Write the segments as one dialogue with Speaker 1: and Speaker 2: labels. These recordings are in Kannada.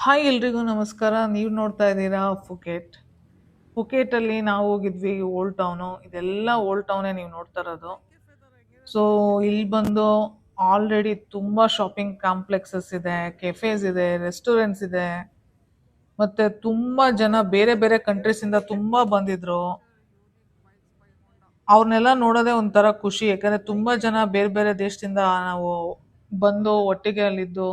Speaker 1: ಹಾಯ್ ಎಲ್ರಿಗೂ ನಮಸ್ಕಾರ. ನೀವು ನೋಡ್ತಾ ಇದ್ದೀರಾ ಫುಕೇಟ್. ಫುಕೇಟಲ್ಲಿ ನಾವು ಹೋಗಿದ್ವಿ ಓಲ್ಡ್ ಟೌನು. ಇದೆಲ್ಲ ಓಲ್ಡ್ ಟೌನೇ ನೀವು ನೋಡ್ತಾ ಇರೋದು. ಸೊ ಇಲ್ಲಿ ಬಂದು ಆಲ್ರೆಡಿ ತುಂಬ ಶಾಪಿಂಗ್ ಕಾಂಪ್ಲೆಕ್ಸಸ್ ಇದೆ, ಕೆಫೇಸ್ ಇದೆ, ರೆಸ್ಟೋರೆಂಟ್ಸ್ ಇದೆ. ಮತ್ತೆ ತುಂಬ ಜನ ಬೇರೆ ಬೇರೆ ಕಂಟ್ರೀಸಿಂದ ತುಂಬ ಬಂದಿದ್ರು. ಅವ್ರನ್ನೆಲ್ಲ ನೋಡೋದೇ ಒಂಥರ ಖುಷಿ. ಯಾಕಂದ್ರೆ ತುಂಬ ಜನ ಬೇರೆ ಬೇರೆ ದೇಶದಿಂದ ನಾವು ಬಂದು ಒಟ್ಟಿಗೆ ಅಲ್ಲಿದ್ದು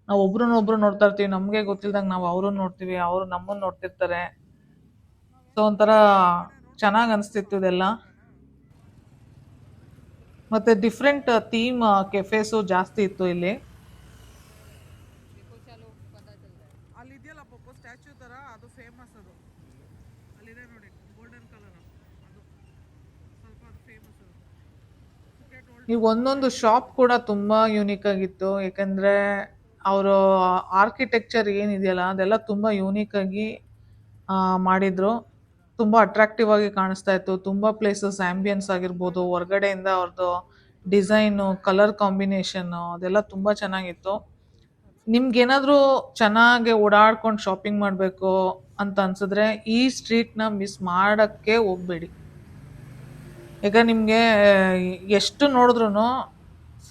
Speaker 1: ನಾವು ಒಬ್ರನ್ನೊಬ್ರು ನೋಡ್ತಾ ಇರ್ತೀವಿ. ನಮಗೆ ಗೊತ್ತಿಲ್ದಂಗೆ ನಾವು ಅವ್ರನ್ನ ನೋಡ್ತೀವಿ, ಅವರು ನಮ್ಮನ್ನ ನೋಡ್ತಿರ್ತಾರೆ. ಸೊ ಒಂಥರ ಚೆನ್ನಾಗಿ ಅನಿಸ್ತಿತ್ತು ಇದೆಲ್ಲ. ಮತ್ತೆ ಡಿಫ್ರೆಂಟ್ ಥೀಮ್ ಕೆಫೇಸು ಜಾಸ್ತಿ ಇತ್ತು ಇಲ್ಲಿ. ಅಲ್ಲಿ ಇದೆಯಲ್ಲ ಪಾಪ ಸ್ಟ್ಯಾಚ್ಯೂ ತರ, ಅದು ಫೇಮಸ್. ಅದು ಅಲ್ಲಿದೆ ನೋಡಿ, ಗೋಲ್ಡನ್ ಕಲರ್. ಅದು ಸ್ವಲ್ಪ ಅದು ಫೇಮಸ್. ಈಗ ಒಂದೊಂದು ಶಾಪ್ ಕೂಡ ತುಂಬಾ ಯೂನಿಕ್ ಆಗಿತ್ತು. ಯಾಕಂದ್ರೆ ಅವರು ಆರ್ಕಿಟೆಕ್ಚರ್ ಏನಿದೆಯಲ್ಲ ಅದೆಲ್ಲ ತುಂಬಾ ಯೂನಿಕ್ ಆಗಿ ಮಾಡಿದ್ರು. ತುಂಬಾ ಅಟ್ರಾಕ್ಟಿವ್ ಆಗಿ ಕಾಣಿಸ್ತಾ ಇತ್ತು. ತುಂಬಾ ಪ್ಲೇಸಸ್ ಆಂಬಿಯನ್ಸ್ ಆಗಿರ್ಬೋದು, ಹೊರಗಡೆಯಿಂದ ಅವ್ರದ್ದು ಡಿಸೈನು, ಕಲರ್ ಕಾಂಬಿನೇಷನ್ ಅದೆಲ್ಲ ತುಂಬಾ ಚೆನ್ನಾಗಿತ್ತು. ನಿಮ್ಗೇನಾದ್ರೂ ಚೆನ್ನಾಗಿ ಓಡಾಡ್ಕೊಂಡು ಶಾಪಿಂಗ್ ಮಾಡಬೇಕು ಅಂತ ಅನ್ಸಿದ್ರೆ ಈ ಸ್ಟ್ರೀಟ್ನ ಮಿಸ್ ಮಾಡಕ್ಕೆ ಹೋಗ್ಬೇಡಿ. ಈಗ ನಿಮಗೆ ಎಷ್ಟು ನೋಡಿದ್ರು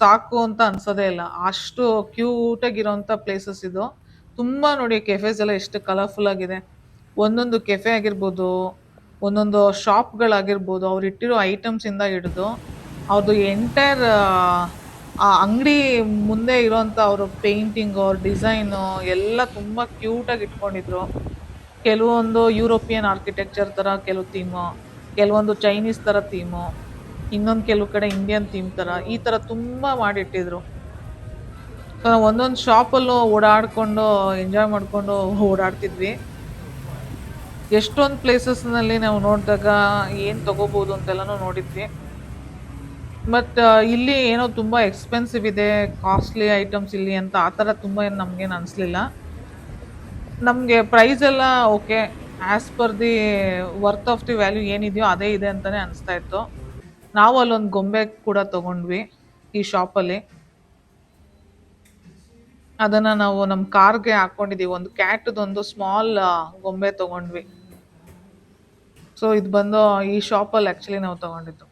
Speaker 1: ಸಾಕು ಅಂತ ಅನ್ಸೋದೇ ಇಲ್ಲ. ಅಷ್ಟು ಕ್ಯೂಟಾಗಿರೋಂಥ ಪ್ಲೇಸಸ್ ಇದು. ತುಂಬ ನೋಡಿ, ಕೆಫೇಸ್ ಎಲ್ಲ ಎಷ್ಟು ಕಲರ್ಫುಲ್ ಆಗಿದೆ. ಒಂದೊಂದು ಕೆಫೆ ಆಗಿರ್ಬೋದು, ಒಂದೊಂದು ಶಾಪ್ಗಳಾಗಿರ್ಬೋದು, ಅವ್ರು ಇಟ್ಟಿರೋ ಐಟಮ್ಸಿಂದ ಹಿಡಿದು ಅವ್ರದ್ದು ಎಂಟೈರ್ ಆ ಅಂಗಡಿ ಮುಂದೆ ಇರೋಂಥ ಅವರು ಪೇಂಟಿಂಗು, ಡಿಸೈನು ಎಲ್ಲ ತುಂಬ ಕ್ಯೂಟಾಗಿ ಇಟ್ಕೊಂಡಿದ್ರು. ಕೆಲವೊಂದು ಯುರೋಪಿಯನ್ ಆರ್ಕಿಟೆಕ್ಚರ್ ಥರ ಕೆಲವು ಥೀಮು, ಕೆಲವೊಂದು ಚೈನೀಸ್ ಥರ ಥೀಮು, ಇನ್ನೊಂದು ಕೆಲವು ಕಡೆ ಇಂಡಿಯನ್ ಥೀಮ್ ಥರ, ಈ ಥರ ತುಂಬ ಮಾಡಿಟ್ಟಿದ್ರು. ಸೊ ನಾವು ಒಂದೊಂದು ಶಾಪಲ್ಲೂ ಓಡಾಡಿಕೊಂಡು ಎಂಜಾಯ್ ಮಾಡಿಕೊಂಡು ಓಡಾಡ್ತಿದ್ವಿ. ಎಷ್ಟೊಂದು ಪ್ಲೇಸಸ್ನಲ್ಲಿ ನಾವು ನೋಡಿದಾಗ ಏನು ತೊಗೋಬೋದು ಅಂತೆಲ್ಲನೂ ನೋಡಿದ್ವಿ. ಬಟ್ ಇಲ್ಲಿ ಏನೋ ತುಂಬ ಎಕ್ಸ್ಪೆನ್ಸಿವ್ ಇದೆ, ಕಾಸ್ಟ್ಲಿ ಐಟಮ್ಸ್ ಇಲ್ಲಿ ಅಂತ ಆ ಥರ ತುಂಬ ಏನು ನಮಗೇನು ಅನಿಸ್ಲಿಲ್ಲ. ನಮಗೆ ಪ್ರೈಸ್ ಎಲ್ಲ okay, as per the worth of the value ಏನಿದೆಯೋ ಅದೇ ಇದೆ ಅಂತಲೇ ಅನಿಸ್ತಾ ಇತ್ತು. ನಾವು ಅಲ್ಲೊಂದು ಗೊಂಬೆ ಕೂಡ ತೊಗೊಂಡ್ವಿ ಈ ಶಾಪಲ್ಲಿ. ಅದನ್ನು ನಾವು ನಮ್ಮ ಕಾರ್ಗೆ ಹಾಕ್ಕೊಂಡಿದ್ದೀವಿ. ಒಂದು ಕ್ಯಾಟ್ದೊಂದು ಸ್ಮಾಲ್ ಗೊಂಬೆ ತೊಗೊಂಡ್ವಿ. ಸೊ ಇದು ಬಂದು ಈ ಶಾಪಲ್ಲಿ ಆ್ಯಕ್ಚುಲಿ ನಾವು ತೊಗೊಂಡಿದ್ದು.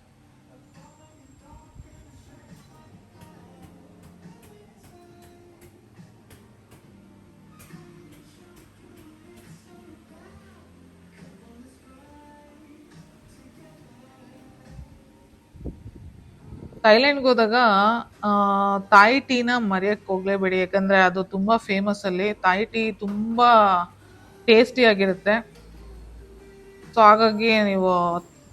Speaker 1: ಥೈಲ್ಯಾಂಡ್ಗೆ ಹೋದಾಗ ತಾಯಿ ಟೀನ ಮರೆಯಕ್ಕೆ ಹೋಗ್ಲೇಬೇಡಿ. ಯಾಕಂದರೆ ಅದು ತುಂಬ ಫೇಮಸ್ ಅಲ್ಲಿ. ತಾಯಿ ಟೀ ತುಂಬ ಟೇಸ್ಟಿಯಾಗಿರುತ್ತೆ. ಸೊ ಹಾಗಾಗಿ ನೀವು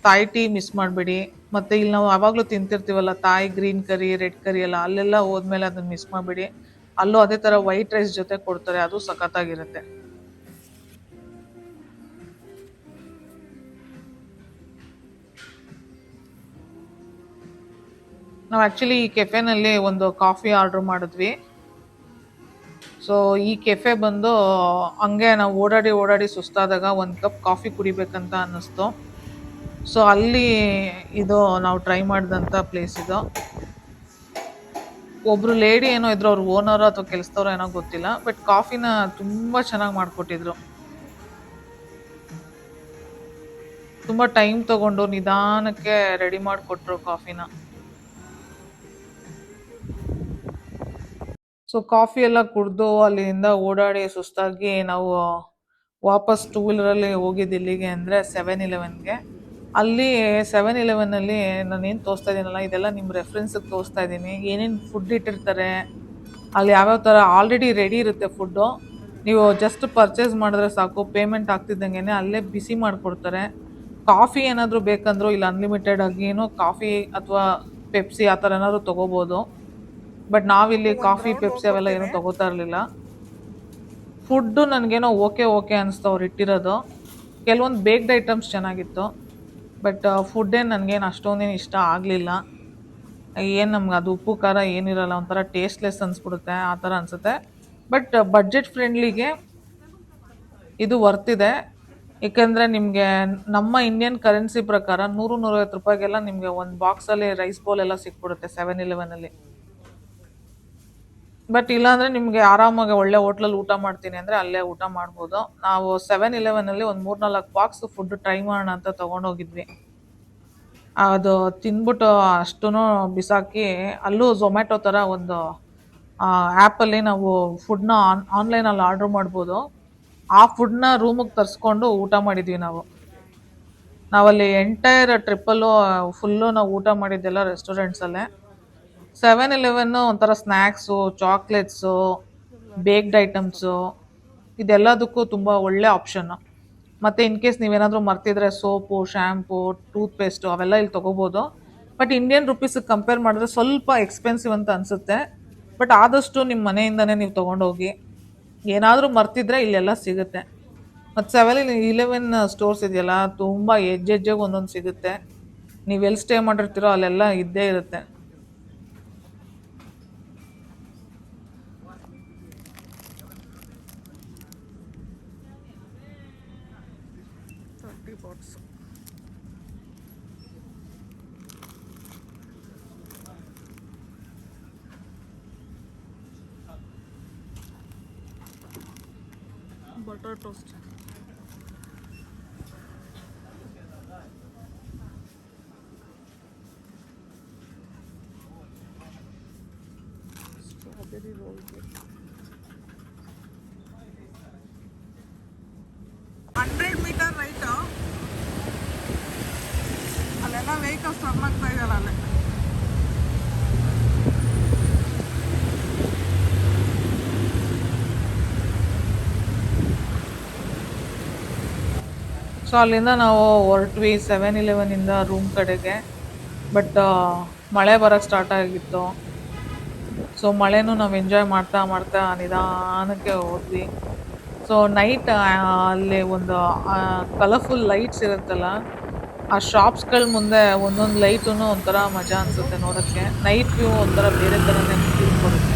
Speaker 1: ತಾಯಿ ಟೀ ಮಿಸ್ ಮಾಡಬೇಡಿ. ಮತ್ತು ಇಲ್ಲಿ ನಾವು ಆವಾಗಲೂ ತಿಂತಿರ್ತೀವಲ್ಲ ತಾಯಿ ಗ್ರೀನ್ ಕರಿ, ರೆಡ್ ಕರಿ ಎಲ್ಲ, ಅಲ್ಲೆಲ್ಲ ಹೋದ್ಮೇಲೆ ಅದನ್ನು ಮಿಸ್ ಮಾಡಬೇಡಿ. ಅಲ್ಲೂ ಅದೇ ಥರ ವೈಟ್ ರೈಸ್ ಜೊತೆ ಕೊಡ್ತಾರೆ, ಅದು ಸಖತ್ತಾಗಿರುತ್ತೆ. ನಾವು ಆ್ಯಕ್ಚುಲಿ ಈ ಕೆಫೆನಲ್ಲಿ ಒಂದು ಕಾಫಿ ಆರ್ಡ್ರ್ ಮಾಡಿದ್ವಿ. ಸೊ ಈ ಕೆಫೆ ಬಂದು ಹಂಗೆ ನಾವು ಓಡಾಡಿ ಓಡಾಡಿ ಸುಸ್ತಾದಾಗ ಒಂದು ಕಪ್ ಕಾಫಿ ಕುಡಿಬೇಕಂತ ಅನ್ನಿಸ್ತು. ಸೊ ಅಲ್ಲಿ ಇದು ನಾವು ಟ್ರೈ ಮಾಡಿದಂಥ ಪ್ಲೇಸ್ ಇದು. ಒಬ್ಬರು ಲೇಡಿ ಏನೋ ಇದ್ರು, ಅವ್ರು ಓನರೋ ಅಥವಾ ಕೆಲಸದವ್ರೋ ಏನೋ ಗೊತ್ತಿಲ್ಲ. ಬಟ್ ಕಾಫಿನ ತುಂಬ ಚೆನ್ನಾಗಿ ಮಾಡಿಕೊಟ್ಟಿದ್ರು. ತುಂಬ ಟೈಮ್ ತೊಗೊಂಡು ನಿಧಾನಕ್ಕೆ ರೆಡಿ ಮಾಡಿಕೊಟ್ರು ಕಾಫಿನ. ಸೊ ಕಾಫಿ ಎಲ್ಲ ಕುಡಿದು ಅಲ್ಲಿಂದ ಓಡಾಡಿ ಸುಸ್ತಾಗಿ ನಾವು ವಾಪಸ್ ಟೂ ವೀಲರಲ್ಲಿ ಹೋಗಿದ್ದು ಇಲ್ಲಿಗೆ ಅಂದರೆ 7-Elevenಗೆ. ಅಲ್ಲಿ 7-Elevenನಲ್ಲಿ ನಾನೇನು ತೋರಿಸ್ತಾ ಇದ್ದೀನಲ್ಲ ಇದೆಲ್ಲ ನಿಮ್ಮ ರೆಫರೆನ್ಸಿಗೆ ತೋರಿಸ್ತಾ ಇದ್ದೀನಿ. ಏನೇನು ಫುಡ್ ಇಟ್ಟಿರ್ತಾರೆ, ಅಲ್ಲಿ ಯಾವ್ಯಾವ ಥರ ಆಲ್ರೆಡಿ ರೆಡಿ ಇರುತ್ತೆ ಫುಡ್ಡು. ನೀವು ಜಸ್ಟ್ ಪರ್ಚೇಸ್ ಮಾಡಿದ್ರೆ ಸಾಕು, ಪೇಮೆಂಟ್ ಆಗ್ತಿದ್ದಂಗೆ ಅಲ್ಲೇ ಬಿಸಿ ಮಾಡಿಕೊಡ್ತಾರೆ. ಕಾಫಿ ಏನಾದರೂ ಬೇಕಂದ್ರೂ ಇಲ್ಲಿ ಅನ್ಲಿಮಿಟೆಡ್ ಆಗಿನೂ ಕಾಫಿ ಅಥವಾ ಪೆಪ್ಸಿ ಆ ಥರ ಏನಾದರೂ ತೊಗೋಬೋದು. ಬಟ್ ನಾವಿಲ್ಲಿ ಕಾಫಿ, ಪೆಪ್ಸಿ ಅವೆಲ್ಲ ಏನೂ ತೊಗೋತಾ ಇರಲಿಲ್ಲ. ಫುಡ್ಡು ನನಗೇನೋ ಓಕೆ ಓಕೆ ಅನಿಸ್ತು ಅವ್ರು ಇಟ್ಟಿರೋದು. ಕೆಲವೊಂದು ಬೇಕ್ಡ್ ಐಟಮ್ಸ್ ಚೆನ್ನಾಗಿತ್ತು. ಬಟ್ ಫುಡ್ಡೇನು ನನಗೇನು ಅಷ್ಟೊಂದೇನು ಇಷ್ಟ ಆಗಲಿಲ್ಲ. ಏನು ನಮ್ಗೆ ಅದು ಉಪ್ಪು ಖಾರ ಏನಿರಲ್ಲ, ಒಂಥರ ಟೇಸ್ಟ್ಲೆಸ್ ಅನಿಸ್ಬಿಡುತ್ತೆ, ಆ ಥರ ಅನಿಸುತ್ತೆ. ಬಟ್ ಬಡ್ಜೆಟ್ ಫ್ರೆಂಡ್ಲಿಗೆ ಇದು ವರ್ತಿದೆ. ಏಕೆಂದರೆ ನಿಮಗೆ ನಮ್ಮ ಇಂಡಿಯನ್ ಕರೆನ್ಸಿ ಪ್ರಕಾರ 100-150 ರೂಪಾಯಿಗೆಲ್ಲ ನಿಮಗೆ ಒಂದು ಬಾಕ್ಸಲ್ಲಿ ರೈಸ್ ಬೌಲ್ ಎಲ್ಲ ಸಿಕ್ಬಿಡುತ್ತೆ 7-Elevenನಲ್ಲಿ. ಬಟ್ ಇಲ್ಲಾಂದರೆ ನಿಮಗೆ ಆರಾಮಾಗಿ ಒಳ್ಳೆ ಹೋಟ್ಲಲ್ಲಿ ಊಟ ಮಾಡ್ತೀನಿ ಅಂದರೆ ಅಲ್ಲೇ ಊಟ ಮಾಡ್ಬೋದು. ನಾವು 7-Elevenನಲ್ಲಿ ಒಂದು 3-4 ಬಾಕ್ಸ್ ಫುಡ್ ಟ್ರೈ ಮಾಡೋಣ ಅಂತ ತೊಗೊಂಡೋಗಿದ್ವಿ. ಅದು ತಿಂದ್ಬಿಟ್ಟು ಅಷ್ಟೂ ಬಿಸಾಕಿ, ಅಲ್ಲೂ ಝೊಮ್ಯಾಟೊ ಥರ ಒಂದು ಆ್ಯಪಲ್ಲಿ ನಾವು ಫುಡ್ನ ಆನ್ಲೈನಲ್ಲಿ ಆರ್ಡ್ರ್ ಮಾಡ್ಬೋದು. ಆ ಫುಡ್ನ ರೂಮಿಗೆ ತರಿಸ್ಕೊಂಡು ಊಟ ಮಾಡಿದ್ವಿ ನಾವು. ನಾವಲ್ಲಿ ಎಂಟೈರ್ ಟ್ರಿಪ್ಪಲ್ಲೂ ಫುಲ್ಲು ನಾವು ಊಟ ಮಾಡಿದ್ದೆಲ್ಲ ರೆಸ್ಟೋರೆಂಟ್ಸಲ್ಲೇ. 7-Eleven ಒಂಥರ ಸ್ನ್ಯಾಕ್ಸು, ಚಾಕ್ಲೇಟ್ಸು, ಬೇಕ್ಡ್ ಐಟಮ್ಸು ಇದೆಲ್ಲದಕ್ಕೂ ತುಂಬ ಒಳ್ಳೆ ಆಪ್ಷನ್ನು. ಮತ್ತು ಇನ್ ಕೇಸ್ ನೀವೇನಾದರೂ ಮರ್ತಿದ್ರೆ ಸೋಪು, ಶ್ಯಾಂಪು, ಟೂತ್ಪೇಸ್ಟು ಅವೆಲ್ಲ ಇಲ್ಲಿ ತೊಗೋಬೋದು. ಬಟ್ ಇಂಡಿಯನ್ ರುಪೀಸಿಗೆ ಕಂಪೇರ್ ಮಾಡಿದ್ರೆ ಸ್ವಲ್ಪ ಎಕ್ಸ್ಪೆನ್ಸಿವ್ ಅಂತ ಅನಿಸುತ್ತೆ. ಬಟ್ ಆದಷ್ಟು ನಿಮ್ಮ ಮನೆಯಿಂದನೇ ನೀವು ತೊಗೊಂಡೋಗಿ. ಏನಾದರೂ ಮರ್ತಿದ್ರೆ ಇಲ್ಲೆಲ್ಲ ಸಿಗುತ್ತೆ. ಮತ್ತು 7-Eleven ಸ್ಟೋರ್ಸ್ ಇದೆಯಲ್ಲ, ತುಂಬ ಹೆಜ್ಜೆಗೆ ಒಂದೊಂದು ಸಿಗುತ್ತೆ. ನೀವೆಲ್ಲಿ ಸ್ಟೇ ಮಾಡಿರ್ತೀರೋ ಅಲ್ಲೆಲ್ಲ ಇದ್ದೇ ಇರುತ್ತೆ. ಬಾಟ್ಸ್ butter toast, strawberry roll, 100 metre right. ಅಲ್ಲೆಲ್ಲ ವೆಹಿಕಲ್ಸ್ ಟರ್ನ್ ಆಗ್ತಾ ಇದೆಯಲ್ಲ ಅಲ್ಲೇ. ಸೊ ಅಲ್ಲಿಂದ ನಾವು ಹೊರಟ್ವಿ 7-Elevenನಿಂದ ರೂಮ್ ಕಡೆಗೆ. ಬಟ್ ಮಳೆ ಬರೋಕ್ಕೆ ಸ್ಟಾರ್ಟ್ ಆಗಿತ್ತು. ಸೊ ಮಳೆನೂ ನಾವು ಎಂಜಾಯ್ ಮಾಡ್ತಾ ಮಾಡ್ತಾ ನಿಧಾನಕ್ಕೆ ಹೋದ್ವಿ. ಸೊ ನೈಟ್ ಅಲ್ಲಿ ಒಂದು ಕಲರ್ಫುಲ್ ಲೈಟ್ಸ್ ಇರುತ್ತಲ್ಲ, ಆ ಶಾಪ್ಸ್ಗಳ ಮುಂದೆ ಒಂದೊಂದು ಲೈಟೂ ಒಂಥರ ಮಜಾ ಅನಿಸುತ್ತೆ ನೋಡೋಕ್ಕೆ. ನೈಟ್ ವ್ಯೂ ಒಂಥರ ಬೇರೆ ಥರನೇ ಫೀಲ್ ಕೊಡುತ್ತೆ.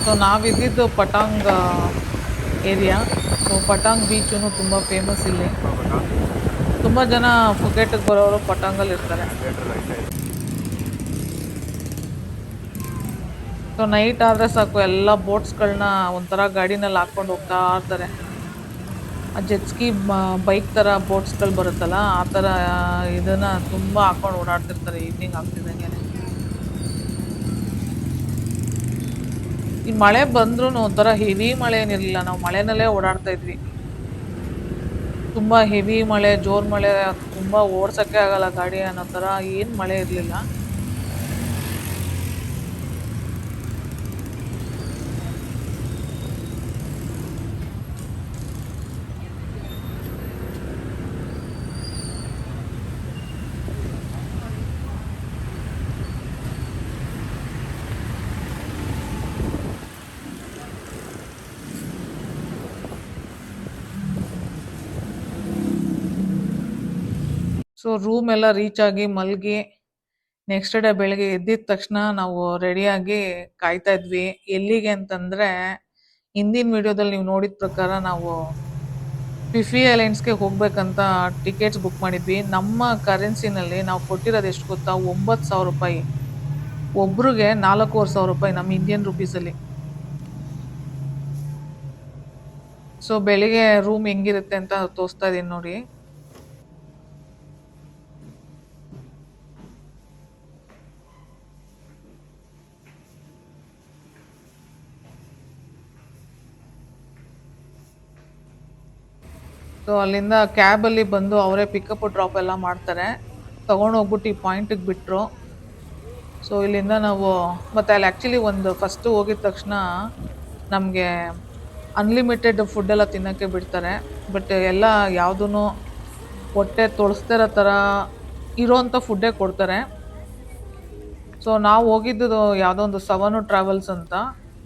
Speaker 1: ಸೊ ನಾವಿದ್ದಿದ್ದು Patang area. So Patang beach ತುಂಬ ಫೇಮಸ್ ಇಲ್ಲಿ. ತುಂಬ ಜನ ಫುಕೆಟಿಗೆ ಬರೋರು ಪಟಾಂಗಲ್ಲಿ ಇರ್ತಾರೆ. ಸೊ ನೈಟ್ ಆದರೆ ಸಾಕು, ಎಲ್ಲ ಬೋಟ್ಸ್ಗಳನ್ನ ಒಂಥರ ಗಾಡಿನಲ್ಲಿ ಹಾಕ್ಕೊಂಡು ಹೋಗ್ತಾ ಇರ್ತಾರೆ. ಆ ಜೆಟ್ಸ್ಕಿ ಬೈಕ್ ಥರ ಬೋಟ್ಸ್ಗಳು ಬರುತ್ತಲ್ಲ, ಆ ಥರ ಇದನ್ನು ತುಂಬ ಹಾಕ್ಕೊಂಡು ಓಡಾಡ್ತಿರ್ತಾರೆ ಈವ್ನಿಂಗ್ ಆಗ್ತಿದ್ದಂಗೆ. ಈ ಮಳೆ ಬಂದ್ರೂ ಒಂಥರ ಹೆವಿ ಮಳೆ ಏನಿರಲಿಲ್ಲ, ನಾವು ಮಳೆನಲ್ಲೇ ಓಡಾಡ್ತಾ ಇದ್ವಿ. ತುಂಬ ಹೆವಿ ಮಳೆ, ಜೋರು ಮಳೆ, ತುಂಬ ಓಡ್ಸೋಕ್ಕೆ ಆಗಲ್ಲ ಗಾಡಿ ಅನ್ನೋ ಥರ ಏನು ಮಳೆ ಇರಲಿಲ್ಲ. ಸೊ ರೂಮ್ ಎಲ್ಲ ರೀಚ್ ಆಗಿ ಮಲಗಿ ನೆಕ್ಸ್ಟ್ ಡೇ ಬೆಳಗ್ಗೆ ಎದ್ದಿದ ತಕ್ಷಣ ನಾವು ರೆಡಿಯಾಗಿ ಕಾಯ್ತಾ ಇದ್ವಿ. ಎಲ್ಲಿಗೆ ಅಂತಂದರೆ, ಹಿಂದಿನ ವಿಡಿಯೋದಲ್ಲಿ ನೀವು ನೋಡಿದ ಪ್ರಕಾರ ನಾವು ಫಿಫಿ ಐಲ್ಯಾಂಡ್ಸ್ಗೆ ಹೋಗ್ಬೇಕಂತ ಟಿಕೆಟ್ಸ್ ಬುಕ್ ಮಾಡಿದ್ವಿ. ನಮ್ಮ ಕರೆನ್ಸಿನಲ್ಲಿ ನಾವು ಕೊಟ್ಟಿರೋದು ಎಷ್ಟು ಗೊತ್ತಾ, 9,000 ರೂಪಾಯಿ. ಒಬ್ರಿಗೆ 4,500 ರೂಪಾಯಿ ನಮ್ಮ ಇಂಡಿಯನ್ ರುಪೀಸಲ್ಲಿ. ಸೊ ಬೆಳಿಗ್ಗೆ ರೂಮ್ ಹೆಂಗಿರುತ್ತೆ ಅಂತ ತೋರಿಸ್ತಾ ಇದ್ದೀನಿ ನೋಡಿ. ಸೊ ಅಲ್ಲಿಂದ ಕ್ಯಾಬಲ್ಲಿ ಬಂದು ಅವರೇ ಪಿಕಪ್ ಡ್ರಾಪ್ ಎಲ್ಲ ಮಾಡ್ತಾರೆ. ತೊಗೊಂಡೋಗ್ಬಿಟ್ಟು ಈ ಪಾಯಿಂಟಿಗೆ ಬಿಟ್ಟರು. ಸೊ ಇಲ್ಲಿಂದ ನಾವು ಮತ್ತು ಅಲ್ಲಿ ಆ್ಯಕ್ಚುಲಿ ಒಂದು ಫಸ್ಟು ಹೋಗಿದ ತಕ್ಷಣ ನಮಗೆ ಅನ್ಲಿಮಿಟೆಡ್ ಫುಡ್ಡೆಲ್ಲ ತಿನ್ನೋಕ್ಕೆ ಬಿಡ್ತಾರೆ. ಬಟ್ ಎಲ್ಲ ಯಾವುದೂ ಹೊಟ್ಟೆ ತೊಳಸ್ತಿರೋ ಥರ ಇರೋವಂಥ ಫುಡ್ಡೇ ಕೊಡ್ತಾರೆ. ಸೊ ನಾವು ಹೋಗಿದ್ದು ಯಾವುದೋ ಒಂದು ಸವನು ಟ್ರಾವೆಲ್ಸ್ ಅಂತ.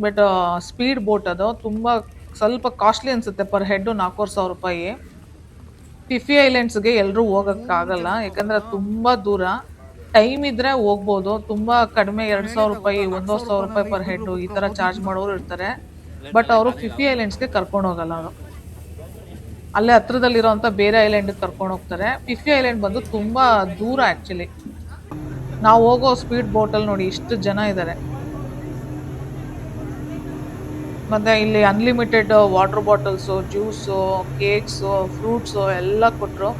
Speaker 1: ಬಟ್ ಸ್ಪೀಡ್ ಬೋಟ್ ಅದು, ತುಂಬ ಸ್ವಲ್ಪ ಕಾಸ್ಟ್ಲಿ ಅನಿಸುತ್ತೆ. ಪರ್ ಹೆಡ್ಡು 4,500 ರೂಪಾಯಿ. ಫಿಫಿ ಐಲ್ಯಾಂಡ್ಸ್ಗೆ ಎಲ್ಲರೂ ಹೋಗೋಕ್ಕಾಗಲ್ಲ, ಯಾಕಂದರೆ ತುಂಬ ದೂರ. ಟೈಮ್ ಇದ್ದರೆ ಹೋಗ್ಬೋದು. ತುಂಬ ಕಡಿಮೆ 2,000 ರೂಪಾಯಿ, 1,000 ರೂಪಾಯಿ ಪರ್ ಹೆಡ್ಡು ಈ ಥರ ಚಾರ್ಜ್ ಮಾಡೋರು ಇರ್ತಾರೆ. ಬಟ್ ಅವರು ಫಿಫಿ ಐಲ್ಯಾಂಡ್ಸ್ಗೆ ಕರ್ಕೊಂಡು ಹೋಗಲ್ಲ ಅವರು. ಅಲ್ಲೇ ಹತ್ರದಲ್ಲಿರೋಂಥ ಬೇರೆ ಐಲ್ಯಾಂಡಿಗೆ ಕರ್ಕೊಂಡು ಹೋಗ್ತಾರೆ. ಫಿಫಿ ಐಲ್ಯಾಂಡ್ ಬಂದು ತುಂಬ ದೂರ ಆ್ಯಕ್ಚುಲಿ. ನಾವು ಹೋಗೋ ಸ್ಪೀಡ್ ಬೋಟಲ್ಲಿ ನೋಡಿ ಇಷ್ಟು ಜನ ಇದ್ದಾರೆ. ಮತ್ತು ಇಲ್ಲಿ unlimited water bottles, juice, cakes, fruits ಎಲ್ಲ ಕೊಟ್ಟರು.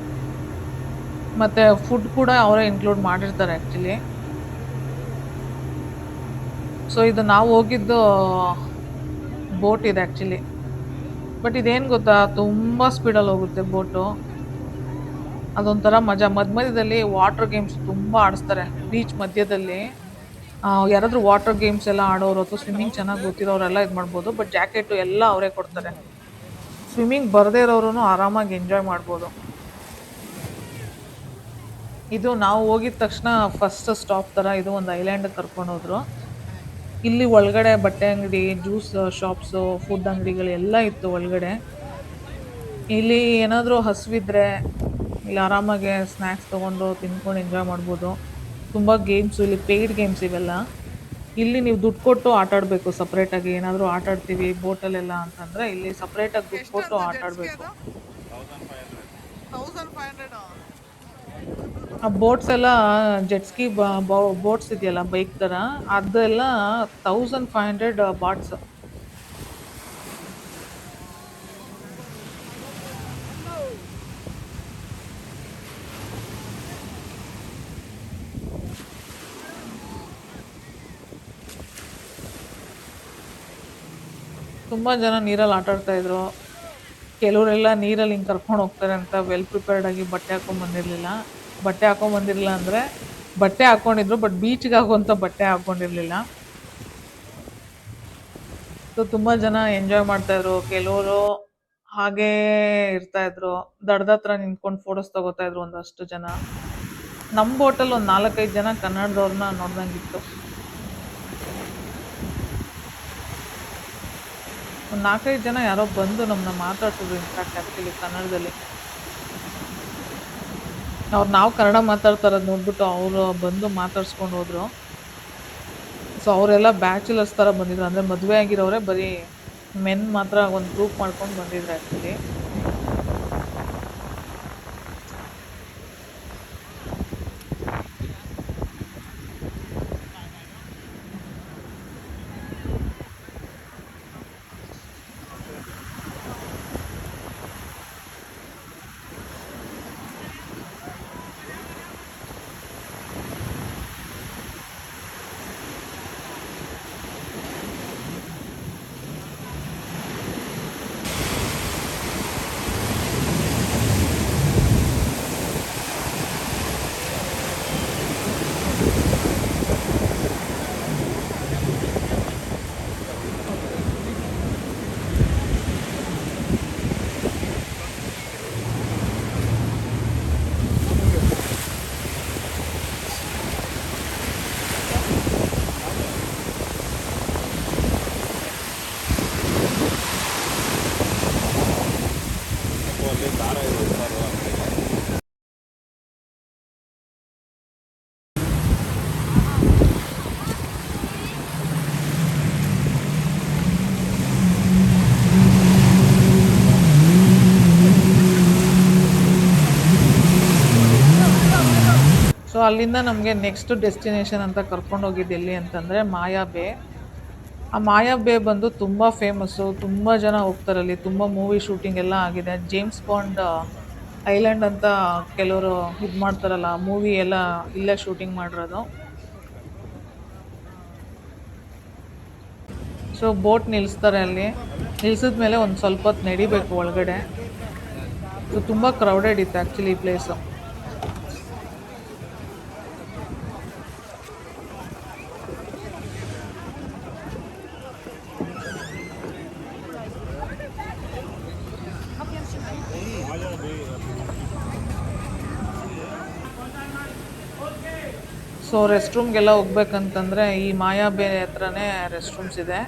Speaker 1: ಮತ್ತು ಫುಡ್ ಕೂಡ ಅವರೇ ಇನ್ಕ್ಲೂಡ್ ಮಾಡಿರ್ತಾರೆ ಆ್ಯಕ್ಚುಲಿ. ಸೊ ಇದು ನಾವು ಹೋಗಿದ್ದು ಬೋಟ್ ಇದೆ ಆ್ಯಕ್ಚುಲಿ. ಬಟ್ ಇದೇನು ಗೊತ್ತಾ, ತುಂಬ ಸ್ಪೀಡಲ್ಲಿ ಹೋಗುತ್ತೆ ಬೋಟು. ಅದೊಂಥರ ಮಜಾ. ಮಧ್ಯದಲ್ಲಿ ವಾಟರ್ ಗೇಮ್ಸ್ ತುಂಬ ಆಡಿಸ್ತಾರೆ ಬೀಚ್ ಮಧ್ಯದಲ್ಲಿ. ಯಾರಾದರೂ ವಾಟರ್ ಗೇಮ್ಸ್ ಎಲ್ಲ ಆಡೋರು ಅಥವಾ ಸ್ವಿಮ್ಮಿಂಗ್ ಚೆನ್ನಾಗಿ ಗೊತ್ತಿರೋರೆಲ್ಲ ಇದು ಮಾಡ್ಬೋದು. ಬಟ್ ಜಾಕೆಟು ಎಲ್ಲ ಅವರೇ ಕೊಡ್ತಾರೆ. ಸ್ವಿಮ್ಮಿಂಗ್ ಬರದೇ ಇರೋರು ಆರಾಮಾಗಿ ಎಂಜಾಯ್ ಮಾಡ್ಬೋದು. ಇದು ನಾವು ಹೋಗಿದ ತಕ್ಷಣ ಫಸ್ಟ್ ಸ್ಟಾಪ್ ಥರ ಇದು ಒಂದು ಐಲ್ಯಾಂಡಿಗೆ ಕರ್ಕೊಂಡು ಹೋದ್ರು. ಇಲ್ಲಿ ಒಳಗಡೆ ಬಟ್ಟೆ ಅಂಗಡಿ, ಜ್ಯೂಸ್ ಶಾಪ್ಸು, ಫುಡ್ ಅಂಗಡಿಗಳು ಎಲ್ಲ ಇತ್ತು ಒಳಗಡೆ. ಇಲ್ಲಿ ಏನಾದರೂ ಹಸಿವಿದ್ರೆ ಇಲ್ಲಿ ಆರಾಮಾಗಿ ಸ್ನ್ಯಾಕ್ಸ್ ತೊಗೊಂಡು ತಿನ್ಕೊಂಡು ಎಂಜಾಯ್ ಮಾಡ್ಬೋದು. ತುಂಬ ಗೇಮ್ಸು, ಇಲ್ಲಿ ಪೇಯ್ಡ್ ಗೇಮ್ಸ್ ಇವೆಲ್ಲ. ಇಲ್ಲಿ ನೀವು ದುಡ್ಡು ಕೊಟ್ಟು ಆಟ ಆಡಬೇಕು ಸಪ್ರೇಟಾಗಿ. ಏನಾದರೂ ಆಟ ಆಡ್ತೀವಿ ಬೋಟಲ್ಲೆಲ್ಲ ಅಂತಂದರೆ ಇಲ್ಲಿ ಸಪ್ರೇಟಾಗಿ ದುಡ್ಡು ಕೊಟ್ಟು ಆಟ ಆಡಬೇಕು. ಆ ಬೋಟ್ಸ್ ಎಲ್ಲ ಜೆಟ್ಸ್ಕಿ ಬೋಟ್ಸ್ ಇದೆಯಲ್ಲ ಬೈಕ್ ಥರ, ಅದೆಲ್ಲ 1500 ಬಾಟ್ಸ್. ತುಂಬ ಜನ ನೀರಲ್ಲಿ ಆಟ ಆಡ್ತಾಯಿದ್ರು. ಕೆಲವರೆಲ್ಲ ನೀರಲ್ಲಿ ಹಿಂಗೆ ಕರ್ಕೊಂಡು ಹೋಗ್ತಾರೆ ಅಂತ ವೆಲ್ ಪ್ರಿಪೇರ್ಡಾಗಿ ಬಟ್ಟೆ ಹಾಕ್ಕೊಂಬಂದಿರಲಿಲ್ಲ. ಬಟ್ಟೆ ಹಾಕ್ಕೊಂಬಂದಿರಲಿಲ್ಲ ಅಂದರೆ ಬಟ್ಟೆ ಹಾಕ್ಕೊಂಡಿದ್ರು, ಬಟ್ ಬೀಚ್ಗೆ ಆಗುವಂಥ ಬಟ್ಟೆ ಹಾಕ್ಕೊಂಡಿರಲಿಲ್ಲ. ಸೊ ತುಂಬ ಜನ ಎಂಜಾಯ್ ಮಾಡ್ತಾಯಿದ್ರು. ಕೆಲವರು ಹಾಗೇ ಇರ್ತಾಯಿದ್ರು, ದಡದ ಹತ್ರ ನಿಂತ್ಕೊಂಡು ಫೋಟೋಸ್ ತೊಗೋತಾಯಿದ್ರು ಒಂದಷ್ಟು ಜನ. ನಮ್ಮ ಬೋಟಲ್ಲಿ ಒಂದು 4-5 ಜನ ಕನ್ನಡದವ್ರನ್ನ ನೋಡ್ದಂಗಿತ್ತು. ಒಂದು 4-5 ಜನ ಯಾರೋ ಬಂದು ನಮ್ಮನ್ನ ಮಾತಾಡ್ಸಿದ್ರು ಇನ್ಫ್ಯಾಕ್ಟ್ ಆ್ಯಕ್ಚುಲಿ ಕನ್ನಡದಲ್ಲಿ. ನಾವು ಕನ್ನಡ ಮಾತಾಡ್ತಾರದು ನೋಡ್ಬಿಟ್ಟು ಅವರು ಬಂದು ಮಾತಾಡ್ಸ್ಕೊಂಡು ಹೋದರು. ಸೊ ಅವರೆಲ್ಲ ಬ್ಯಾಚುಲರ್ಸ್ ಥರ ಬಂದಿದ್ರು, ಅಂದರೆ ಮದುವೆ ಆಗಿರೋರೆ, ಬರೀ ಮೆನ್ ಮಾತ್ರ ಒಂದು ಗ್ರೂಪ್ ಮಾಡ್ಕೊಂಡು ಬಂದಿದ್ರು ಆ್ಯಕ್ಚುಲಿ. ಸೊ ಅಲ್ಲಿಂದ ನಮಗೆ ನೆಕ್ಸ್ಟ್ ಡೆಸ್ಟಿನೇಷನ್ ಅಂತ ಕರ್ಕೊಂಡು ಹೋಗಿದ್ದು ಎಲ್ಲಿ ಅಂತಂದರೆ ಮಾಯಾ ಬೇ. ಆ ಮಾಯಾ ಬೇ ಬಂದು ತುಂಬ ಫೇಮಸ್ಸು, ತುಂಬ ಜನ ಹೋಗ್ತಾರಲ್ಲಿ. ತುಂಬ ಮೂವಿ ಶೂಟಿಂಗ್ ಎಲ್ಲ ಆಗಿದೆ. ಜೇಮ್ಸ್ ಬಾಂಡ್ ಐಲ್ಯಾಂಡ್ ಅಂತ ಕೆಲವರು ಇದು ಮಾಡ್ತಾರಲ್ಲ, ಮೂವಿ ಎಲ್ಲ ಇಲ್ಲೇ ಶೂಟಿಂಗ್ ಮಾಡಿರೋದು. ಸೊ ಬೋಟ್ ನಿಲ್ಲಿಸ್ತಾರೆ ಅಲ್ಲಿ. ನಿಲ್ಸಿದ ಮೇಲೆ ಒಂದು ಸ್ವಲ್ಪ ಹೊತ್ತು ನಡಿಬೇಕು ಒಳಗಡೆ. ಸೊ ತುಂಬ ಕ್ರೌಡೆಡ್ ಇತ್ತು ಆ್ಯಕ್ಚುಲಿ ಈ ಪ್ಲೇಸು. ಸೊ ರೆಸ್ಟ್ ರೂಮ್ಗೆಲ್ಲ ಹೋಗ್ಬೇಕಂತಂದರೆ ಈ ಮಾಯಾ ಬೇ ಹತ್ರನೇ ರೆಸ್ಟ್ ರೂಮ್ಸ್ ಇದೆ.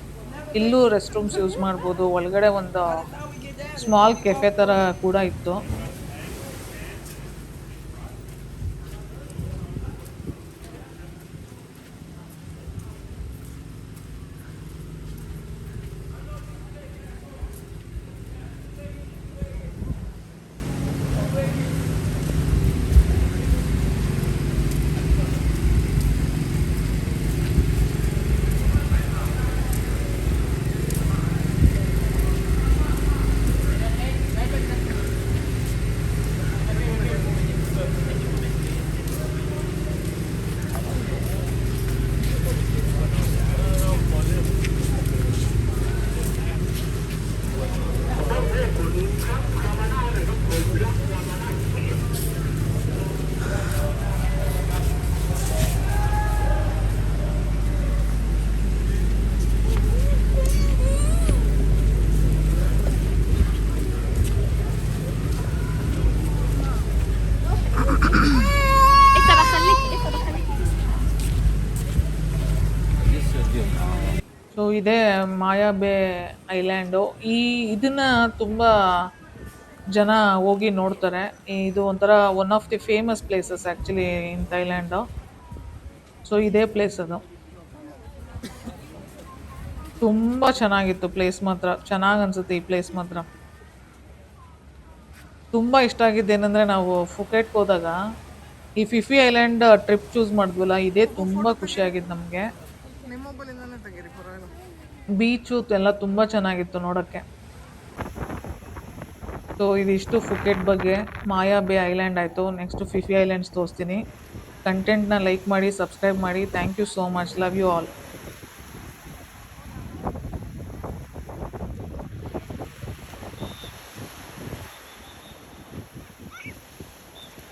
Speaker 1: ಇಲ್ಲೂ ರೆಸ್ಟ್ ರೂಮ್ಸ್ ಯೂಸ್ ಮಾಡ್ಬೋದು. ಒಳಗಡೆ ಒಂದು ಸ್ಮಾಲ್ ಕೆಫೆ ಥರ ಕೂಡ ಇತ್ತು. ಸೊ ಇದೇ ಮಾಯಾಬೆ ಐಲ್ಯಾಂಡು. ಇದನ್ನ ತುಂಬ ಜನ ಹೋಗಿ ನೋಡ್ತಾರೆ. ಇದು ಒಂಥರ one of the famous places actually in Thailand. So ಇದೇ ಪ್ಲೇಸ್ ಅದು. ತುಂಬ ಚೆನ್ನಾಗಿತ್ತು ಪ್ಲೇಸ್ ಮಾತ್ರ. ಚೆನ್ನಾಗಿ ಅನ್ಸುತ್ತೆ ಈ ಪ್ಲೇಸ್ ಮಾತ್ರ. ತುಂಬ ಇಷ್ಟ ಆಗಿದ್ದೇನೆಂದರೆ ನಾವು ಫುಕೆಟ್ಗೆ ಹೋದಾಗ ಈ ಫಿಫಿ ಐಲ್ಯಾಂಡ್ ಟ್ರಿಪ್ ಚೂಸ್ ಮಾಡಿದ್ವಲ್ಲ, ಇದೇ ತುಂಬ ಖುಷಿಯಾಗಿದ್ದು ನಮಗೆ.
Speaker 2: ನಿಮ್ಮ ಮೊಬೈಲಿಂದನೇ ತೆಗೀರಿ ಪರವಾಗಿಲ್ಲ.
Speaker 1: ಬೀಚು ಎಲ್ಲ ತುಂಬ ಚೆನ್ನಾಗಿತ್ತು ನೋಡೋಕ್ಕೆ. ಸೊ ಇದಿಷ್ಟು ಫುಕೆಟ್ ಬಗ್ಗೆ. ಮಾಯಾ ಬೇ ಐಲ್ಯಾಂಡ್ ಆಯಿತು. ನೆಕ್ಸ್ಟು ಫಿಫಿ ಐಲ್ಯಾಂಡ್ಸ್ ತೋರಿಸ್ತೀನಿ. ಕಂಟೆಂಟ್ನ ಲೈಕ್ ಮಾಡಿ, ಸಬ್ಸ್ಕ್ರೈಬ್ ಮಾಡಿ. Thank you so much. Love you all.